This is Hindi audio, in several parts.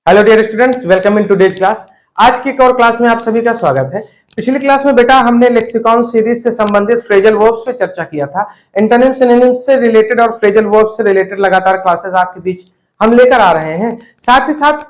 Hello dear students, welcome in today's class. आज की एक और क्लास में आप सभी का स्वागत है। पिछली क्लास में बेटा हमने लेक्सिकॉन सीरीज से संबंधित फ्रेजल वर्ब्स पे चर्चा किया था। एंटोनिम सिनोनिम्स से रिलेटेड और फ्रेजल वर्ब्स से रिलेटेड लगातार क्लासेस आपके बीच हम लेकर आ रहे हैं। साथ ही साथ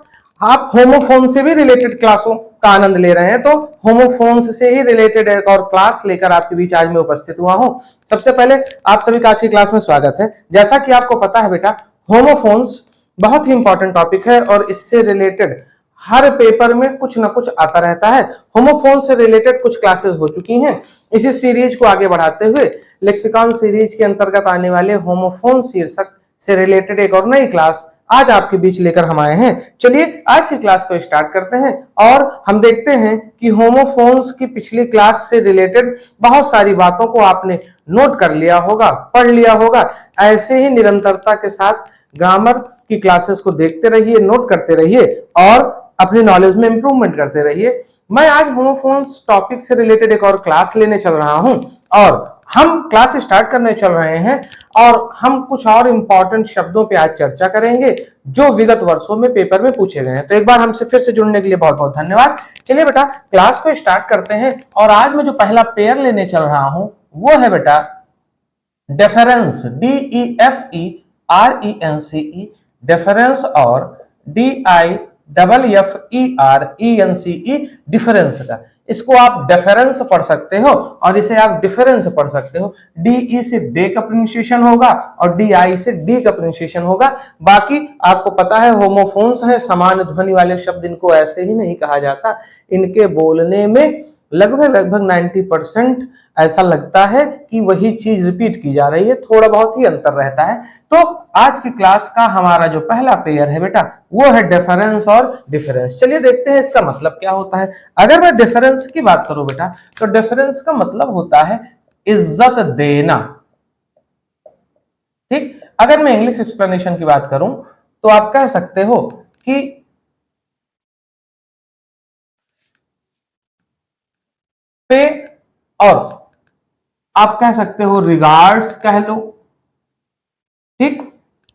आप होमोफोन से भी रिलेटेड क्लासों का आनंद ले रहे हैं, तो होमोफोन्स से ही रिलेटेड एक और क्लास लेकर आपके बीच आज मैं उपस्थित हुआ हूं। सबसे पहले आप सभी का आज की क्लास में स्वागत है। जैसा कि आपको पता है बेटा, होमोफोन्स बहुत ही इंपॉर्टेंट टॉपिक है और इससे रिलेटेड हर पेपर में कुछ ना कुछ आता रहता है। होमोफोन से रिलेटेड कुछ क्लासेस हो चुकी हैं। इसी सीरीज को आगे बढ़ाते हुए लेक्सिकॉन सीरीज के अंतर्गत आने वाले होमोफोन शीर्षक से रिलेटेड एक और नई क्लास आज आपके बीच लेकर हम आए हैं। चलिए आज की क्लास को स्टार्ट करते हैं और हम देखते हैं कि होमोफोन्स की पिछली क्लास से रिलेटेड बहुत सारी बातों को आपने नोट कर लिया होगा, पढ़ लिया होगा। ऐसे ही निरंतरता के साथ ग्रामर की क्लासेस को देखते रहिए, नोट करते रहिए और अपनी नॉलेज में इंप्रूवमेंट करते रहिए। मैं आज होमोफोन्स टॉपिक से रिलेटेड एक और क्लास लेने चल रहा हूं और हम क्लास स्टार्ट करने चल रहे हैं और हम कुछ और इंपॉर्टेंट शब्दों पे आज चर्चा करेंगे जो विगत वर्षों में पेपर में पूछे गए हैं। तो एक बार हमसे फिर से जुड़ने के लिए बहुत बहुत धन्यवाद। चलिए बेटा क्लास को स्टार्ट करते हैं और आज मैं जो पहला पेयर लेने चल रहा हूं वो है बेटा डिफरेंस, DEFERENCE, डिफरेंस और DIFFERENCE, डिफरेंस का। इसको आप डिफरेंस पढ़ सकते हो और इसे आप डिफरेंस पढ़ सकते हो। DE से डे का प्रोनाउंसिएशन होगा और DI से डी का प्रोनाउंसिएशन होगा। बाकी आपको पता है होमोफोन्स है, समान ध्वनि वाले शब्द, इनको ऐसे ही नहीं कहा जाता। इनके बोलने में लगभग 90% ऐसा लगता है कि वही चीज रिपीट की जा रही है, थोड़ा बहुत ही अंतर रहता है। तो आज की क्लास का हमारा जो पहला पेयर है बेटा वो है डिफरेंस और डिफरेंस। चलिए देखते हैं इसका मतलब क्या होता है। अगर मैं डिफरेंस की बात करूं बेटा तो डिफरेंस का मतलब होता है इज्जत देना। ठीक, अगर मैं इंग्लिश एक्सप्लेनेशन की बात करूं तो आप कह सकते हो कि पे और आप कह सकते हो रिगार्ड्स कह लो। ठीक,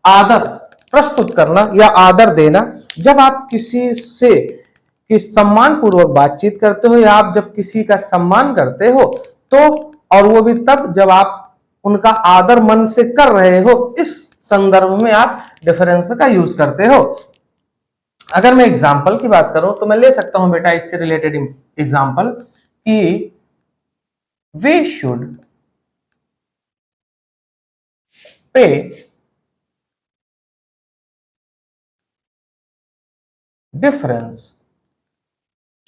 आदर प्रस्तुत करना या आदर देना। जब आप किसी से सम्मान पूर्वक बातचीत करते हो या आप जब किसी का सम्मान करते हो तो, और वो भी तब जब आप उनका आदर मन से कर रहे हो, इस संदर्भ में आप डिफरेंस का यूज करते हो। अगर मैं एग्जाम्पल की बात करूं तो मैं ले सकता हूं बेटा इससे रिलेटेड एग्जाम्पल कि we should pay difference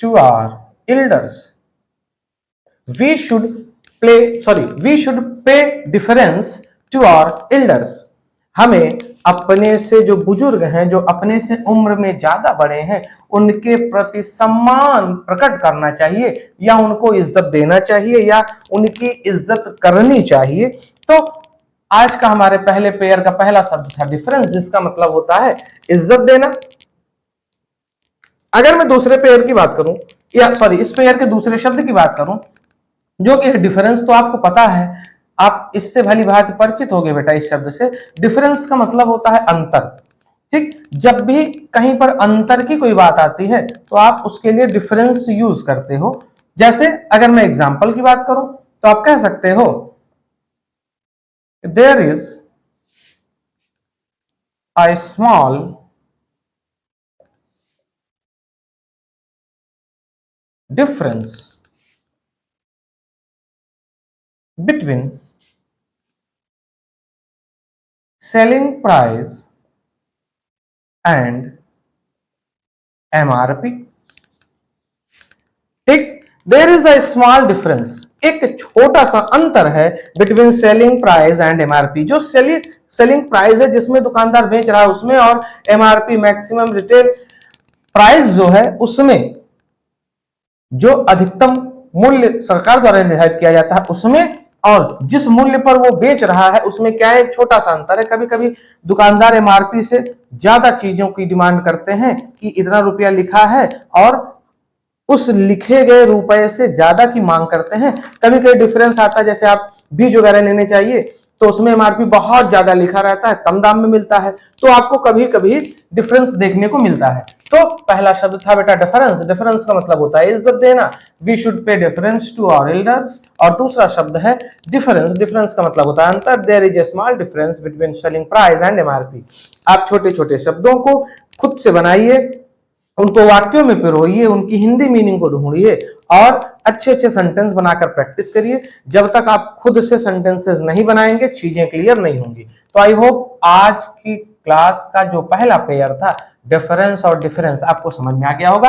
to our elders. We should pay difference to our elders. हमें अपने से जो बुजुर्ग हैं, जो अपने से उम्र में ज्यादा बड़े हैं, उनके प्रति सम्मान प्रकट करना चाहिए या उनको इज्जत देना चाहिए या उनकी इज्जत करनी चाहिए। तो आज का हमारे पहले पेयर का पहला शब्द था डिफरेंस, जिसका मतलब होता है इज्जत देना। अगर मैं दूसरे पेयर की बात करूं या इस पेयर के दूसरे शब्द की बात करूं जो कि डिफरेंस, तो आपको पता है, आप इससे भली भांति परिचित हो गए बेटा इस शब्द से। डिफरेंस का मतलब होता है अंतर। ठीक, जब भी कहीं पर अंतर की कोई बात आती है तो आप उसके लिए डिफरेंस यूज करते हो। जैसे अगर मैं एग्जांपल की बात करूं तो आप कह सकते हो there is a small difference between selling price and MRP। ठीक, there is a small difference, एक छोटा सा अंतर है between selling price and MRP. जो सेलिंग प्राइस है जिसमें दुकानदार बेच रहा है उसमें, और एमआरपी मैक्सिमम रिटेल प्राइस जो है उसमें, जो अधिकतम मूल्य सरकार द्वारा निर्धारित किया जाता है उसमें, और जिस मूल्य पर वो बेच रहा है उसमें क्या है, एक छोटा सा अंतर है। कभी कभी दुकानदार एमआरपी से ज्यादा चीजों की डिमांड करते हैं कि इतना रुपया लिखा है और उस लिखे गए रुपए से ज्यादा की मांग करते हैं। कभी कभी डिफरेंस आता है, जैसे आप बीज वगैरह लेने चाहिए तो उसमें एमआरपी बहुत ज्यादा लिखा रहता है, कम दाम में मिलता है, तो आपको कभी कभी डिफरेंस देखने को मिलता है। तो पहला शब्द था बेटा डिफरेंस। डिफरेंस का मतलब होता है इज्जत देना, we should pay difference to our elders. और दूसरा शब्द है डिफरेंस। डिफरेंस का मतलब होता है अंतर, there is a small difference between selling price and MRP. आप छोटे छोटे शब्दों को खुद से बनाइए, उनको वाक्यों में पिरोइए, उनकी हिंदी मीनिंग को ढूंढिए और अच्छे अच्छे सेंटेंस बनाकर प्रैक्टिस करिए। जब तक आप खुद से सेंटेंसेस नहीं बनाएंगे चीजें क्लियर नहीं होंगी। तो आई होप आज की क्लास का जो पहला पेयर था डिफरेंस और डिफरेंस आपको समझ में आ गया होगा।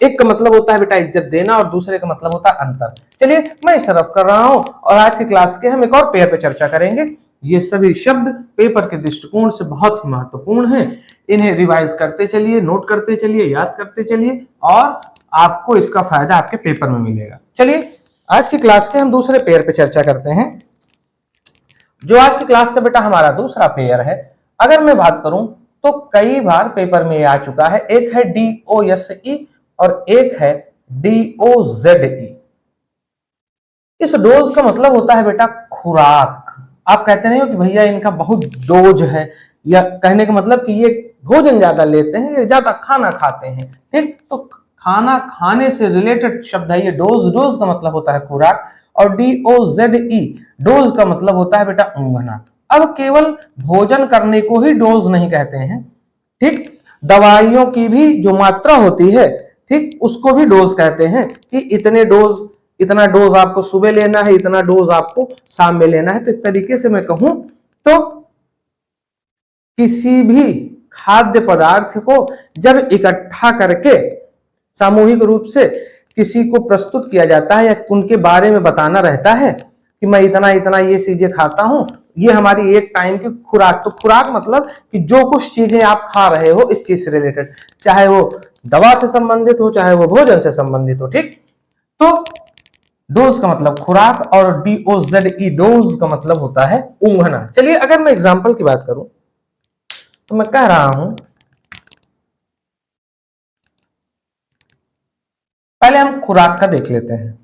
एक का मतलब होता है बेटा इज्जत देना और दूसरे का मतलब होता है अंतर। चलिए मैं इसे रफ कर रहा हूं और आज की क्लास के हम एक और पेयर पे चर्चा करेंगे। ये सभी शब्द पेपर के दृष्टिकोण से बहुत ही महत्वपूर्ण हैं। इन्हें रिवाइज करते चलिए, नोट करते चलिए, याद करते चलिए और आपको इसका फायदा आपके पेपर में मिलेगा। चलिए आज की क्लास के हम दूसरे पेयर पे चर्चा करते हैं। जो आज की क्लास का बेटा हमारा दूसरा पेयर है, अगर मैं बात करूं तो कई बार पेपर में आ चुका है। एक है DOSE और एक है DOZE। इस डोज का मतलब होता है बेटा खुराक। आप कहते नहीं हो कि भैया इनका बहुत डोज है, या कहने का मतलब कि ये भोजन ज्यादा लेते हैं, ये ज्यादा खाना खाते हैं। ठीक, तो खाना खाने से रिलेटेड शब्द है ये डोज। डोज का मतलब होता है खुराक। और DOZE डोज का मतलब होता है बेटा ऊंघना। अब केवल भोजन करने को ही डोज नहीं कहते हैं, ठीक, दवाइयों की भी जो मात्रा होती है, ठीक, उसको भी डोज कहते हैं कि इतने डोज, इतना डोज आपको सुबह लेना है, इतना डोज आपको शाम में लेना है। तो एक तरीके से मैं कहूं तो किसी भी खाद्य पदार्थ को जब इकट्ठा करके सामूहिक रूप से किसी को प्रस्तुत किया जाता है या उनके बारे में बताना रहता है कि मैं इतना इतना ये चीजें खाता हूं, ये हमारी एक टाइम की खुराक। तो खुराक मतलब कि जो कुछ चीजें आप खा रहे हो इस चीज से रिलेटेड, चाहे वो दवा से संबंधित हो, चाहे वो भोजन से संबंधित हो। ठीक, तो डोज का मतलब खुराक और DOZE डोज का मतलब होता है ऊंघना। चलिए अगर मैं एग्जांपल की बात करूं तो मैं कह रहा हूं, पहले हम खुराक का देख लेते हैं।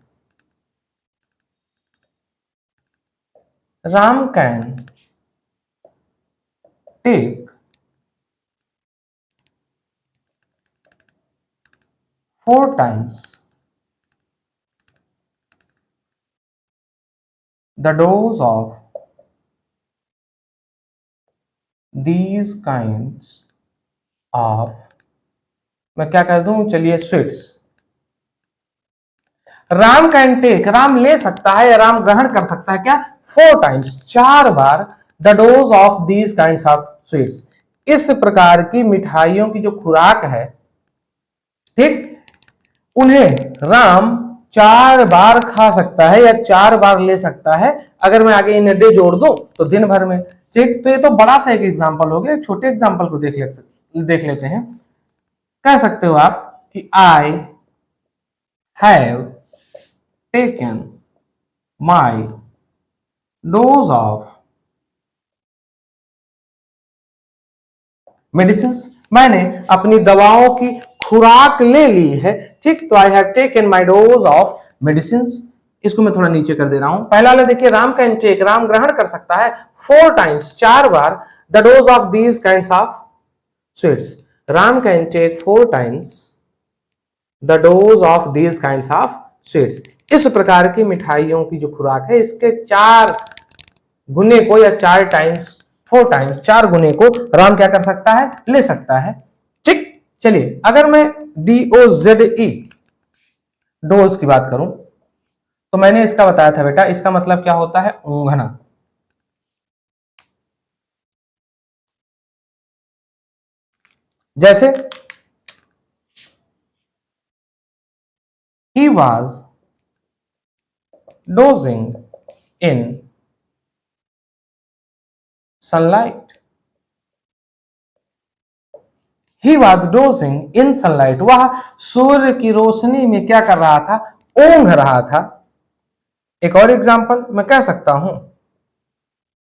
Ram can take 4 times the dose of these kinds of, मैं क्या कह दूं, चलिए sweets. Ram can take, Ram ले सकता है या राम ग्रहण कर सकता है क्या, 4 टाइम्स, 4 बार, the dose of these kinds of sweets, इस प्रकार की मिठाइयों की जो खुराक है, ठीक, उन्हें राम 4 बार खा सकता है या 4 बार ले सकता है। अगर मैं आगे इन डे जोड़ दूं तो दिन भर में। ठीक, तो ये तो बड़ा सा एक एग्जांपल हो गया। एक छोटे एग्जांपल को देख लेते हैं। कह सकते हो आप कि I have taken my dose of medicine, मैंने अपनी दवाओं की खुराक ले ली है। ठीक, तो I have taken my dose of medicine. इसको मैं थोड़ा नीचे कर दे रहा हूं। पहला वाला देखिए, राम कैन टेक, राम ग्रहण कर सकता है 4 टाइम्स, 4 बार, the dose of these kinds of sweets. Ram can take 4 times the dose of these kinds of sweets. इस प्रकार की मिठाइयों की जो खुराक है, इसके 4 गुने को या 4 टाइम्स, 4 टाइम्स, 4 गुने को राम क्या कर सकता है, ले सकता है। ठीक, चलिए अगर मैं DOZE डोज की बात करूं तो मैंने इसका बताया था बेटा, इसका मतलब क्या होता है, ऊंघना। जैसे he was dozing in sunlight, he was dozing in sunlight, वह सूर्य की रोशनी में क्या कर रहा था, ऊंघ रहा था। एक और एग्जांपल मैं कह सकता हूं,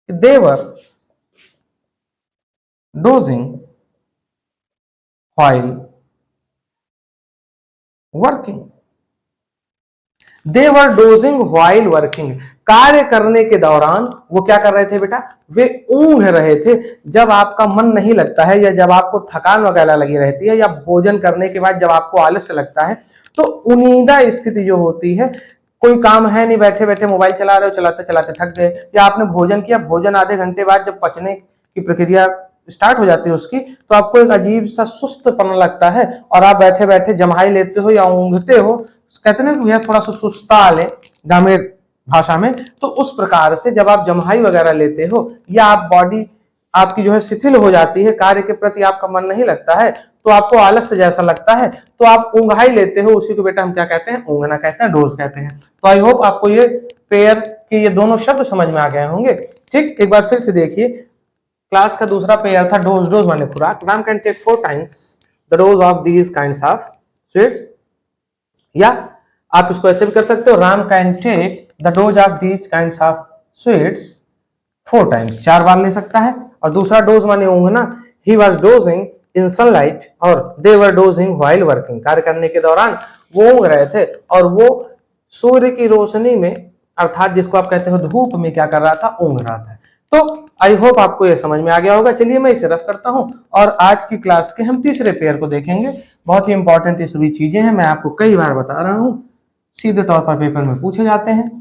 देवर dozing while working, they were dozing while working, कार्य करने के दौरान वो क्या कर रहे थे बेटा, वे ऊंघ रहे थे। जब आपका मन नहीं लगता है या जब आपको थकान वगैरह लगी रहती है या भोजन करने के बाद जब आपको आलस्य लगता है तो उनीदा स्थिति जो होती है, कोई काम है नहीं, बैठे बैठे मोबाइल चला रहे हो, चलाते चलाते थक गए, या आपने भोजन किया, भोजन आधे घंटे बाद जब पचने की प्रक्रिया स्टार्ट हो जाती है उसकी, तो आपको एक अजीब सा सुस्तपन लगता है और आप बैठे बैठे जम्हाई लेते हो या ऊंघते हो, कहते हैं ना भैया थोड़ा सा सुस्ता ले ग्रामीण भाषा में, तो उस प्रकार से जब आप जम्हाई वगैरह लेते हो या आप बॉडी आपकी जो है शिथिल हो जाती है, कार्य के प्रति आपका मन नहीं लगता है, तो आपको आलस्य जैसा लगता है, तो आप ऊंघाई लेते हो, उसी को बेटा हम क्या कहते हैं, ऊंघना कहते हैं, डोज कहते हैं। तो आई होप आपको ये पेयर के ये दोनों शब्द समझ में आ गए होंगे। ठीक, एक बार फिर से देखिए, क्लास का दूसरा पेयर था डोज, डोज माने खुराक। Ram can take 4 times the dose of these kinds of sweets, या आप इसको ऐसे भी कर सकते हो, Ram can take the dose of these kinds of sweets 4 times, 4 बार ले सकता है। और दूसरा डोज माने ऊंघना, he was dozing in sunlight और they were dozing while working, कार्य करने के दौरान वो ऊंघ रहे थे और वो सूर्य की रोशनी में, अर्थात जिसको आप कहते हो धूप में, क्या कर रहा था, ऊंघ रहा था। तो आई होप आपको ये समझ में आ गया होगा। चलिए मैं इसे रफ करता हूं और आज की क्लास के हम तीसरे पेयर को देखेंगे। बहुत ही इंपॉर्टेंट ये सभी चीजें हैं, मैं आपको कई बार बता रहा हूं, सीधे तौर पर पेपर में पूछे जाते हैं।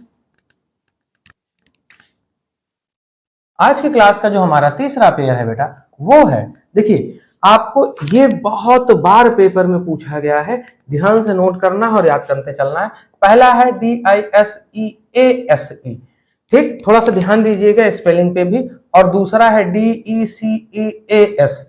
आज की क्लास का जो हमारा तीसरा पेयर है बेटा, वो है, देखिए आपको ये बहुत बार पेपर में पूछा गया है, ध्यान से नोट करना और याद करते चलना है। पहला है DISEASE, ठीक, थोड़ा सा ध्यान दीजिएगा स्पेलिंग पे भी। और दूसरा है DECEASE,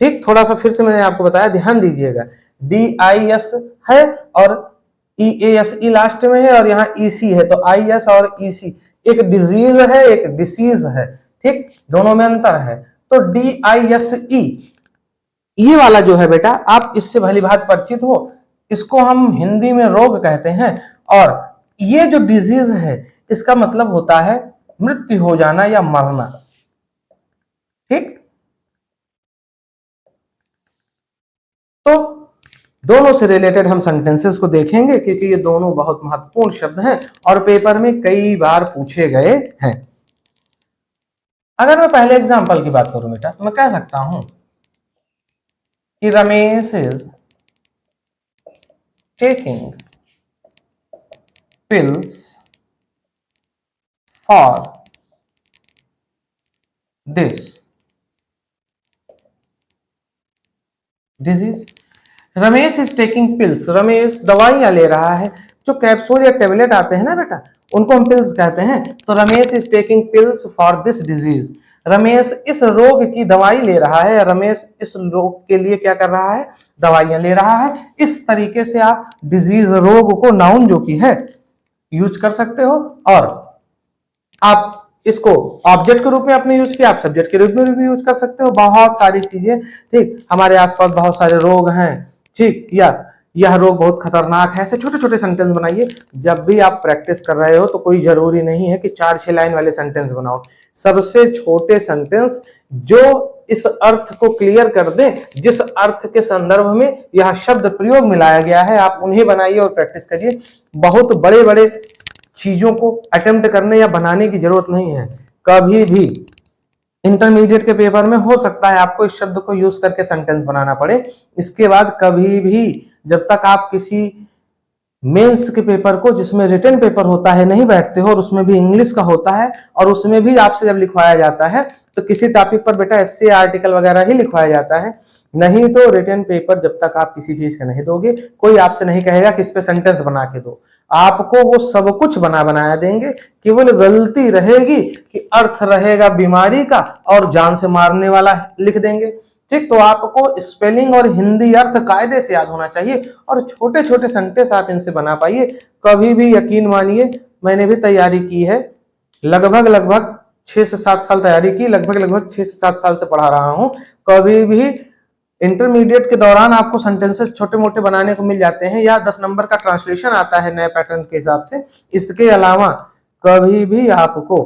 ठीक, थोड़ा सा फिर से मैंने आपको बताया, ध्यान दीजिएगा। DIS है और EASE लास्ट में है और यहाँ EC है, तो IS और EC एक डिजीज है, एक डिसीज है, ठीक, दोनों में अंतर है। तो DISE ये वाला जो है बेटा, आप इससे भली भांति परिचित हो, इसको हम हिंदी में रोग कहते हैं। और ये जो डिजीज है इसका मतलब होता है मृत्यु हो जाना या मरना, ठीक। तो दोनों से रिलेटेड हम सेंटेंसेस को देखेंगे क्योंकि ये दोनों बहुत महत्वपूर्ण शब्द हैं और पेपर में कई बार पूछे गए हैं। अगर मैं पहले एग्जांपल की बात करूं बेटा, तो मैं कह सकता हूं कि Ramesh is taking pills for this disease. Ramesh is taking pills, Ramesh दवाइयां ले रहा है। जो कैप्सूल या टेबलेट आते हैं ना बेटा, उनको हम पिल्स कहते हैं। तो Ramesh is taking pills for this disease, Ramesh इस रोग की दवाई ले रहा है, रमेश इस रोग के लिए क्या कर रहा है, दवाइयां ले रहा है। इस तरीके से आप डिजीज, रोग को नाउन जो की है यूज कर सकते हो, और आप इसको ऑब्जेक्ट के रूप में आपने यूज किया, आप सब्जेक्ट के रूप में भी यूज कर सकते हो। बहुत सारी चीजें, ठीक, हमारे आसपास बहुत सारे रोग हैं, ठीक, या यह रोग बहुत खतरनाक है, ऐसे छोटे छोटे सेंटेंस बनाइए। जब भी आप प्रैक्टिस कर रहे हो तो कोई जरूरी नहीं है कि 4-6 लाइन वाले सेंटेंस बनाओ, सबसे छोटे सेंटेंस जो इस अर्थ को क्लियर कर दें, जिस अर्थ के संदर्भ में यह शब्द प्रयोग मिलाया गया है, आप उन्हें बनाइए और प्रैक्टिस करिए। बहुत बड़े बड़े चीजों को अटेम्प्ट करने या बनाने की जरूरत नहीं है। कभी भी इंटरमीडिएट के पेपर में हो सकता है आपको इस शब्द को यूज करके सेंटेंस बनाना पड़े, इसके बाद कभी भी जब तक आप किसी मेंस के पेपर को, जिसमें रिटन पेपर होता है, नहीं बैठते हो और उसमें भी इंग्लिश का होता है और उसमें भी आपसे जब लिखवाया जाता है तो किसी टॉपिक पर बेटा एस्से आर्टिकल वगैरह ही लिखवाया जाता है। नहीं तो रिटन पेपर जब तक आप किसी चीज का नहीं दोगे, कोई आपसे नहीं कहेगा कि इस पे सेंटेंस बना के दो, आपको वो सब कुछ बनाया देंगे। केवल गलती रहेगी कि अर्थ रहेगा बीमारी का और जान से मारने वाला लिख देंगे, ठीक। तो आपको स्पेलिंग और हिंदी अर्थ कायदे से याद होना चाहिए और छोटे छोटे सेंटेंस आप इनसे बना पाइए। कभी भी यकीन मानिए, मैंने भी तैयारी की है, लगभग 6 से 7 साल तैयारी की, लगभग 6 से 7 साल से पढ़ा रहा हूं। कभी भी इंटरमीडिएट के दौरान आपको सेंटेंसेस छोटे मोटे बनाने को मिल जाते हैं या 10 नंबर का ट्रांसलेशन आता है नए पैटर्न के हिसाब से। इसके अलावा कभी भी आपको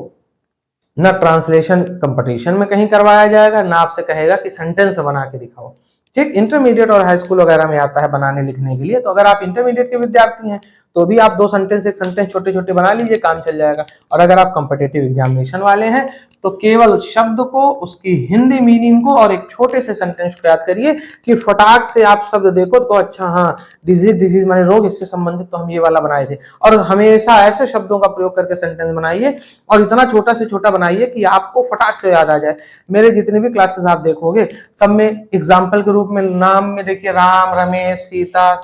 ना ट्रांसलेशन कंपटीशन में कहीं करवाया जाएगा, ना आपसे कहेगा कि सेंटेंस बना के दिखाओ, ठीक। इंटरमीडिएट और हाई स्कूल वगैरह में आता है बनाने लिखने के लिए। तो अगर आप इंटरमीडिएट के विद्यार्थी हैं तो भी आप 2 सेंटेंस, 1 सेंटेंस छोटे छोटे बना लीजिए, काम चल जाएगा। और अगर आप कॉम्पिटिटिव एग्जामिनेशन वाले हैं तो केवल शब्द को, उसकी हिंदी मीनिंग को और एक छोटे से सेंटेंस को याद करिए कि फटाक से आप शब्द देखो तो अच्छा हाँ डिजीज माने रोग, इससे संबंधित तो हम ये वाला बनाए थे। और हमेशा ऐसे शब्दों का प्रयोग करके सेंटेंस बनाइए और इतना छोटा से छोटा बनाइए कि आपको फटाक से याद आ जाए। मेरे जितने भी क्लासेस आप देखोगे सब में एग्जाम्पल के रूप में नाम में देखिए राम, रमेश, सीता,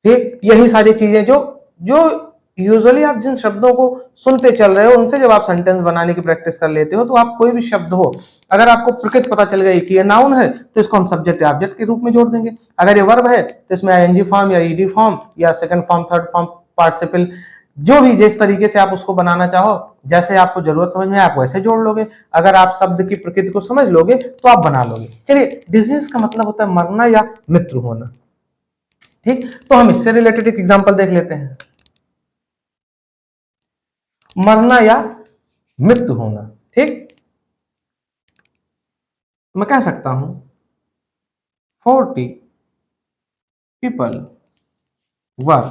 ठीक, यही सारी चीजें जो जो यूजुअली आप जिन शब्दों को सुनते चल रहे हो उनसे जब आप सेंटेंस बनाने की प्रैक्टिस कर लेते हो तो आप कोई भी शब्द हो, अगर आपको प्रकृति पता चल गई कि ये नाउन है तो इसको हम सब्जेक्ट या ऑब्जेक्ट के रूप में जोड़ देंगे। अगर ये वर्ब है तो इसमें आईएनजी फॉर्म या ईडी फॉर्म या second form, third form, participle, जो भी जिस तरीके से आप उसको बनाना चाहो, जैसे आपको जरूरत समझ में आप वैसे जोड़ लोगे। अगर आप शब्द की प्रकृति को समझ लोगे तो आप बना लोगे। चलिए, डिजीज का मतलब होता है मरना या मृत्यु होना, ठीक। तो हम इससे रिलेटेड एक एग्जांपल देख लेते हैं, मरना या मृत्यु होना, ठीक। मैं कह सकता हूं 40 people were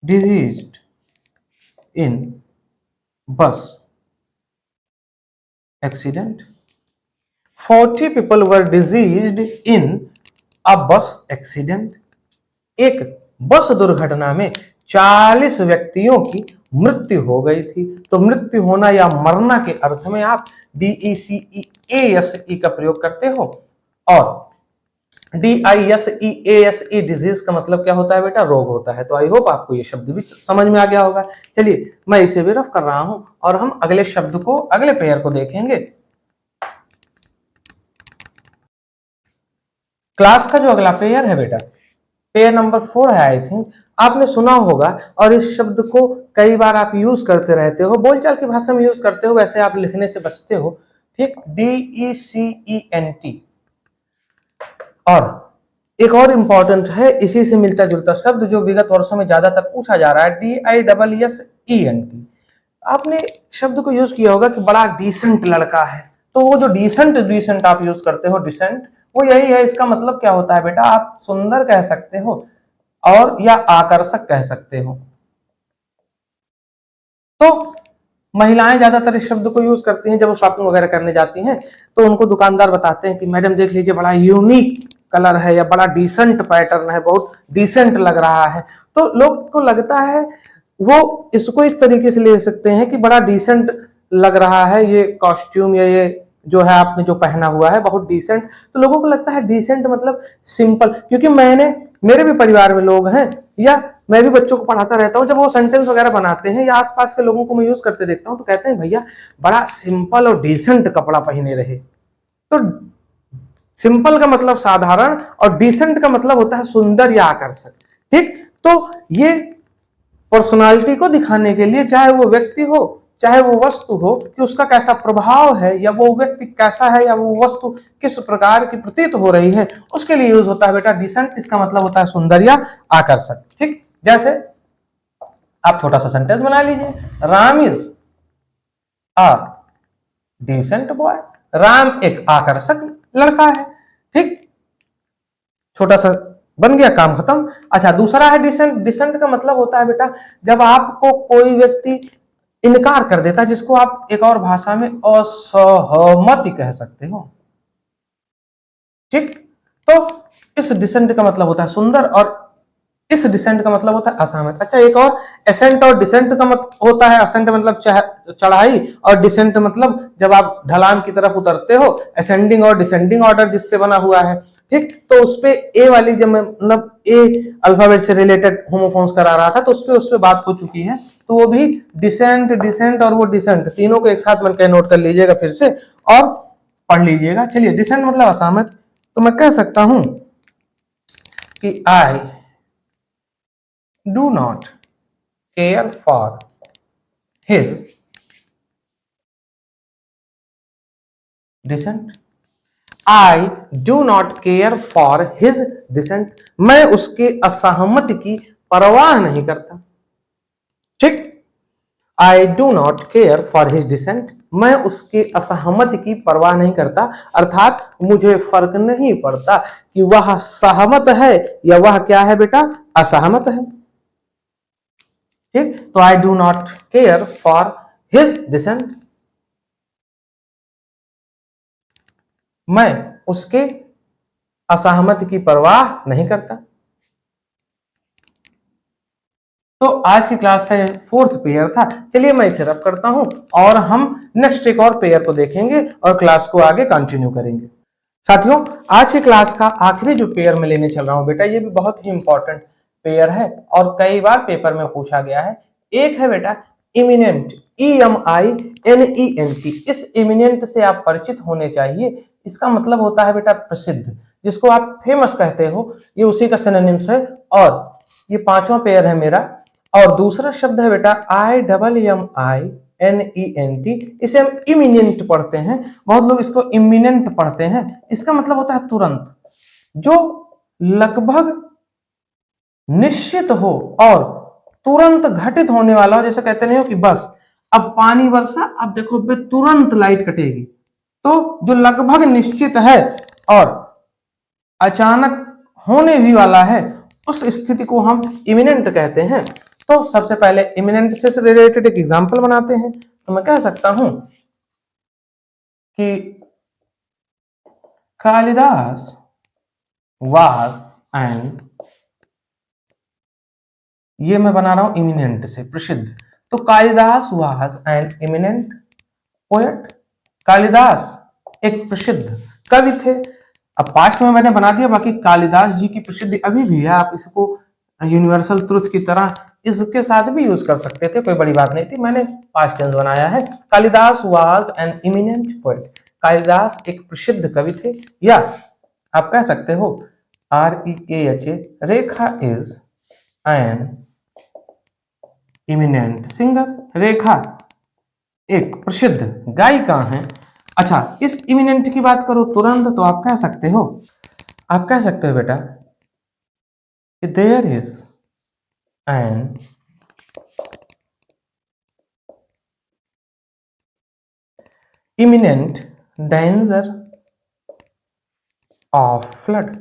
diseased in bus accident. 40 people were diseased in a bus accident. एक बस दुर्घटना में 40 व्यक्तियों की मृत्यु हो गई थी। तो मृत्यु होना या मरना के अर्थ में आप DECEASE का प्रयोग करते हो और DISEASE डिजीज का मतलब क्या होता है बेटा? रोग होता है। तो आई होप आपको ये शब्द भी समझ में आ गया होगा। चलिए, मैं इसे भी रफ कर रहा हूं और हम अगले शब्द को, अगले पेयर को देखेंगे। क्लास का जो अगला पेयर है बेटा, पेयर नंबर 4 है आई थिंक, आपने सुना होगा और इस शब्द को कई बार आप यूज करते रहते हो, बोलचाल की भाषा में यूज करते हो, वैसे आप लिखने से बचते हो, ठीक। DECENT। और एक और इंपॉर्टेंट है, इसी से मिलता जुलता शब्द जो विगत वर्षों में ज्यादातर पूछा जा रहा है, DISSENT। आपने शब्द को यूज किया होगा कि बड़ा डिसेंट लड़का है। तो वो जो डिसेंट आप यूज करते हो, डिसेंट, वो यही है। इसका मतलब क्या होता है बेटा? आप सुंदर कह सकते हो और या आकर्षक कह सकते हो। तो महिलाएं ज्यादातर इस शब्द को यूज करती हैं जब वो शॉपिंग वगैरह करने जाती हैं, तो उनको दुकानदार बताते हैं कि मैडम देख लीजिए बड़ा यूनिक कलर है या बड़ा डिसेंट पैटर्न है, बहुत डिसेंट लग रहा है। तो लोग को लगता है, वो इसको इस तरीके से ले सकते हैं कि बड़ा डिसेंट लग रहा है ये कॉस्ट्यूम या ये जो है आपने जो पहना हुआ है बहुत डिसेंट। तो लोगों को लगता है डिसेंट मतलब सिंपल, क्योंकि मेरे भी परिवार में लोग हैं या मैं भी बच्चों को पढ़ाता रहता हूं, जब वो सेंटेंस वगैरह बनाते हैं या आसपास के लोगों को मैं यूज करते देखता हूं तो कहते हैं भैया बड़ा सिंपल और डिसेंट कपड़ा पहने रहे। तो सिंपल का मतलब साधारण और डिसेंट का मतलब होता है सुंदर या आकर्षक, ठीक। तो ये पर्सनालिटी को दिखाने के लिए, चाहे वो व्यक्ति हो चाहे वो वस्तु हो, कि उसका कैसा प्रभाव है या वो व्यक्ति कैसा है या वो वस्तु किस प्रकार की प्रतीत हो रही है, उसके लिए यूज होता है बेटा डिसेंट। इसका मतलब होता है सुंदर या आकर्षक, ठीक। जैसे आप छोटा सा सेंटेंस बना लीजिए, Ram is a decent boy. Ram एक आकर्षक लड़का है, ठीक। छोटा सा बन गया, काम खत्म। अच्छा, दूसरा है डिसेंट। डिसेंट का मतलब होता है बेटा जब आपको कोई व्यक्ति इनकार कर देता है, जिसको आप एक और भाषा में असहमति कह सकते हो, ठीक। तो इस डिसेंट का मतलब होता है सुंदर और इस डिसेंट का मतलब होता है असहमत। अच्छा, एक और एसेंट और डिसेंट का होता है। असेंट मतलब चढ़ाई और डिसेंट मतलब जब आप ढलान की तरफ उतरते हो, असेंडिंग और डिसेंडिंग ऑर्डर जिससे बना हुआ है, ठीक। तो उसपे ए वाली जब मैं मतलब ए अल्फाबेट से रिलेटेड होमोफोन्स करा रहा था तो उसपे बात हो चुकी है। तो वो भी डिसेंट, डिसेंट और वो डिसेंट तीनों को एक साथ मिलकर नोट कर लीजिएगा फिर से और पढ़ लीजिएगा। चलिए, डिसेंट मतलब असहमत। तो मैं कह सकता हूं कि आई do not care for his dissent. I do not care for his dissent. मैं उसके असहमति की परवाह नहीं करता, ठीक। I do not care for his dissent, मैं उसके असहमति की परवाह नहीं करता, अर्थात मुझे फर्क नहीं पड़ता कि वह सहमत है या वह क्या है बेटा, असहमत है। ठीक, तो I do not care for his dissent, मैं उसके असहमति की परवाह नहीं करता। तो आज की क्लास का फोर्थ पेयर था। चलिए मैं इसे रब करता हूं और हम नेक्स्ट एक और पेयर को देखेंगे और क्लास को आगे कंटिन्यू करेंगे। साथियों, आज की क्लास का आखिरी जो पेयर मैं लेने चल रहा हूं बेटा, ये भी बहुत ही इंपॉर्टेंट पेयर है और कई बार पेपर में पूछा गया है। एक है बेटा इमिनेंट, EMINENT। इस इमिनेंट से आप परिचित होने चाहिए। इसका मतलब होता है बेटा प्रसिद्ध, जिसको आप फेमस कहते हो, ये उसी का सिनोनिम्स है। और ये पांचवा पेयर है मेरा। और दूसरा शब्द है बेटा IMMINENT, इसे हम इमिनेंट पढ़ते हैं, बहुत लोग इसको इमिनेंट पढ़ते हैं। इसका मतलब होता है तुरंत, जो लगभग निश्चित हो और तुरंत घटित होने वाला हो। जैसे कहते नहीं हो कि बस अब पानी बरसा, अब देखो बे तुरंत लाइट कटेगी। तो जो लगभग निश्चित है और अचानक होने भी वाला है, उस स्थिति को हम इमिनेंट कहते हैं। तो सबसे पहले इमिनेंट से रिलेटेड एक एग्जांपल बनाते हैं। तो मैं कह सकता हूं कि कालिदास वाज एंड, ये मैं बना रहा हूं इमिनेंट से, प्रसिद्ध। तो Kalidas was an eminent poet, Kalidas एक प्रसिद्ध कवि थे। अब पास्ट में मैंने बना दिया, बाकी कालिदास जी की प्रसिद्धि अभी भी है। आप इसको यूनिवर्सल ट्रुथ की तरह इसके साथ भी यूज कर सकते थे, कोई बड़ी बात नहीं थी। मैंने पास्ट टेंस बनाया है। Kalidas was an eminent poet, Kalidas एक प्रसिद्ध कवि थे। या आप कह सकते हो REKHA, Rekha is an eminent singer, Rekha एक प्रसिद्ध गायिका हैं। अच्छा, इस इमिनेंट की बात करो तुरंत, तो आप कह सकते हो, आप कह सकते हो बेटा there is an imminent danger of flood,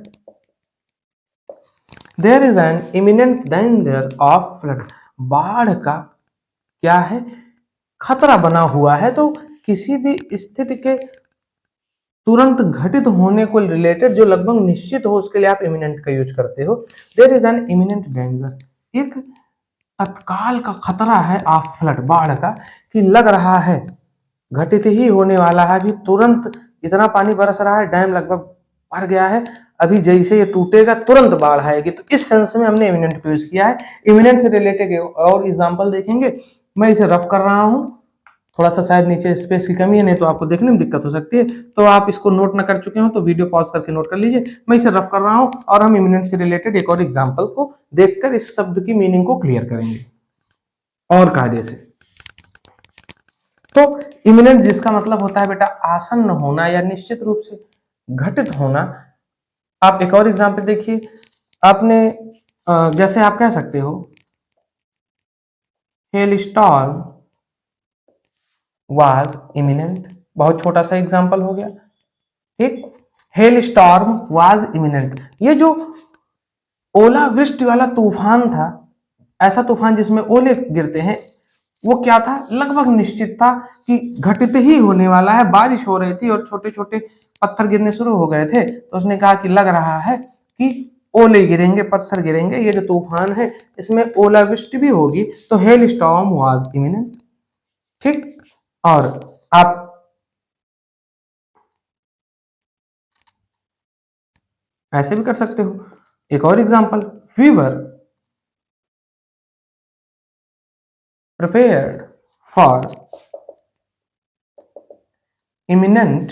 there is an imminent danger of flood, बाढ़ का क्या है, खतरा बना हुआ है। तो किसी भी स्थिति के तुरंत घटित होने को रिलेटेड जो लगभग निश्चित हो, उसके लिए आप इमिनेंट का यूज करते हो। There is an imminent danger, एक तत्काल का खतरा है, ऑफ फ्लड, बाढ़ का, कि लग रहा है घटित ही होने वाला है। अभी तुरंत इतना पानी बरस रहा है, डैम लगभग भर गया है, अभी जैसे ये टूटेगा तुरंत बाढ़ आएगी। तो इस सेंस में हमने इमिनेंट को यूज किया है। इमिनेंट से रिलेटेड और एग्जांपल देखेंगे। मैं इसे रफ कर रहा हूं, थोड़ा सा शायद नीचे स्पेस की कमी है, नहीं तो आपको देखने में दिक्कत हो सकती है। तो आप इसको नोट ना कर चुके हो तो वीडियो पॉज करके नोट कर लीजिए। मैं इसे रफ कर रहा हूं और हम इमिनेंट से रिलेटेड एक और एग्जांपल को देखकर इस शब्द की मीनिंग को क्लियर करेंगे और कायदे से। तो इमिनेंट जिसका मतलब होता है बेटा आसन्न होना या निश्चित रूप से घटित होना। आप एक और एग्जांपल देखिए, आपने जैसे आप कह सकते हो हेल स्टॉर्म वाज इमिनेंट, बहुत छोटा सा एग्जांपल हो गया। ठीक, हेल स्टॉर्म वाज इमिनेंट, ये जो ओलावृष्टि वाला तूफान था, ऐसा तूफान जिसमें ओले गिरते हैं, वो क्या था, लगभग निश्चित था कि घटित ही होने वाला है। बारिश हो रही थी और छोटे छोटे पत्थर गिरने शुरू हो गए थे, तो उसने कहा कि लग रहा है कि ओले गिरेंगे, पत्थर गिरेंगे, ये जो तूफान है इसमें ओलावृष्टि भी होगी। तो हेल स्टॉर्म वाज इमिनेंट। ठीक, और आप ऐसे भी कर सकते हो। एक और example, we were prepared for imminent,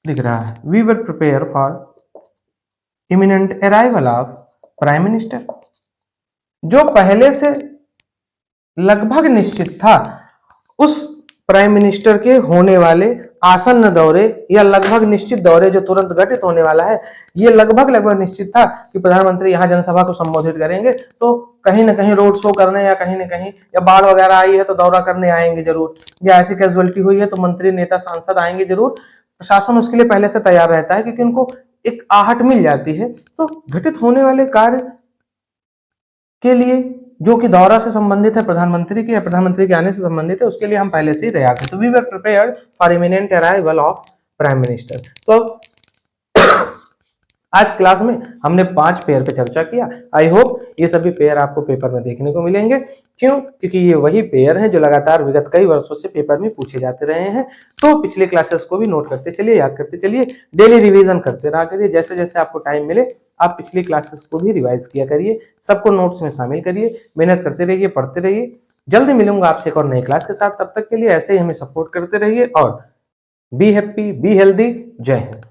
दिख रहा है, we were prepare for imminent arrival of prime minister, जो पहले से लगभग निश्चित था उस प्राइम मिनिस्टर के होने वाले आसन्न दौरे या लगभग निश्चित दौरे जो तुरंत घटित होने वाला है, ये लगभग निश्चित था कि प्रधानमंत्री यहाँ जनसभा को संबोधित करेंगे, तो कहीं ना कहीं रोड शो करने या कहीं ना कहीं, या बाढ़ वगैरह आई है तो दौरा करने आएंगे जरूर, या ऐसी कैजुअलिटी हुई है तो मंत्री नेता सांसद आएंगे जरूर। प्रशासन उसके लिए पहले से तैयार रहता है क्योंकि उनको एक आहट मिल जाती है। तो घटित होने वाले कार्य के लिए जो कि दौरा से संबंधित है प्रधानमंत्री के या प्रधानमंत्री के आने से संबंधित है, उसके लिए हम पहले से ही तैयार थे। तो we were prepared for imminent arrival of prime minister. तो आज क्लास में हमने 5 पेयर पे चर्चा किया। आई होप ये सभी पेयर आपको पेपर में देखने को मिलेंगे। क्यों? क्योंकि ये वही पेयर हैं जो लगातार विगत कई वर्षों से पेपर में पूछे जाते रहे हैं। तो पिछले क्लासेस को भी नोट करते चलिए, याद करते चलिए, डेली रिवीजन करते रहा करिए। जैसे जैसे आपको टाइम मिले आप पिछली क्लासेस को भी रिवाइज किया करिए, सबको नोट्स में शामिल करिए, मेहनत करते रहिए, पढ़ते रहिए। जल्दी मिलूंगा आपसे एक और नई क्लास के साथ। तब तक के लिए ऐसे ही हमें सपोर्ट करते रहिए और बी हैप्पी, बी हेल्दी। जय हिंद।